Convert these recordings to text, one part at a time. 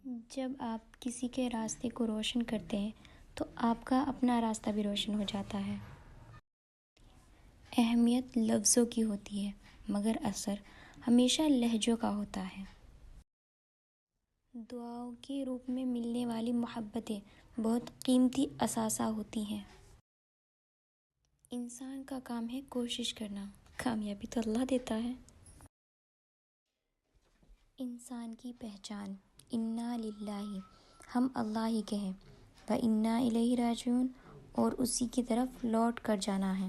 جب آپ کسی کے راستے کو روشن کرتے ہیں تو آپ کا اپنا راستہ بھی روشن ہو جاتا ہے۔ اہمیت لفظوں کی ہوتی ہے مگر اثر ہمیشہ لہجوں کا ہوتا ہے۔ دعاؤں کے روپ میں ملنے والی محبتیں بہت قیمتی اثاثہ ہوتی ہیں۔ انسان کا کام ہے کوشش کرنا، کامیابی تو اللہ دیتا ہے۔ انسان کی پہچان انا للہ، ہم اللہ ہی کے ہیں، و انا الیہ راجعون، اور اسی کی طرف لوٹ کر جانا ہے۔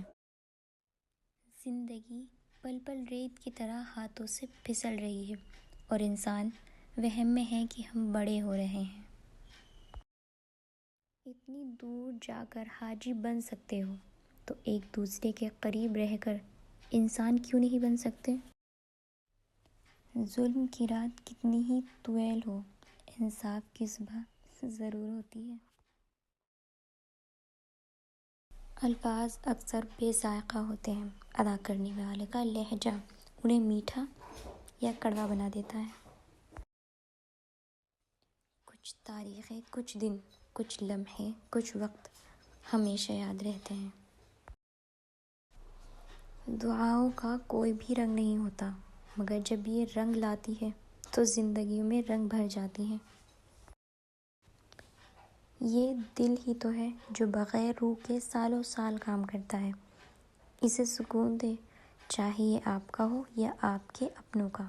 زندگی پل پل ریت کی طرح ہاتھوں سے پھسل رہی ہے اور انسان وہم میں ہے کہ ہم بڑے ہو رہے ہیں۔ اتنی دور جا کر حاجی بن سکتے ہو تو ایک دوسرے کے قریب رہ کر انسان کیوں نہیں بن سکتے؟ ظلم کی رات کتنی ہی طویل ہو، انصاف کی صبح ضرور ہوتی ہے۔ الفاظ اکثر بے ذائقہ ہوتے ہیں، ادا کرنے والے کا لہجہ انہیں میٹھا یا کڑوا بنا دیتا ہے۔ کچھ تاریخیں، کچھ دن، کچھ لمحے، کچھ وقت ہمیشہ یاد رہتے ہیں۔ دعاؤں کا کوئی بھی رنگ نہیں ہوتا مگر جب یہ رنگ لاتی ہے تو زندگیوں میں رنگ بھر جاتی ہیں۔ یہ دل ہی تو ہے جو بغیر روح کے سالوں سال کام کرتا ہے، اسے سکون دے، چاہے یہ آپ کا ہو یا آپ کے اپنوں کا۔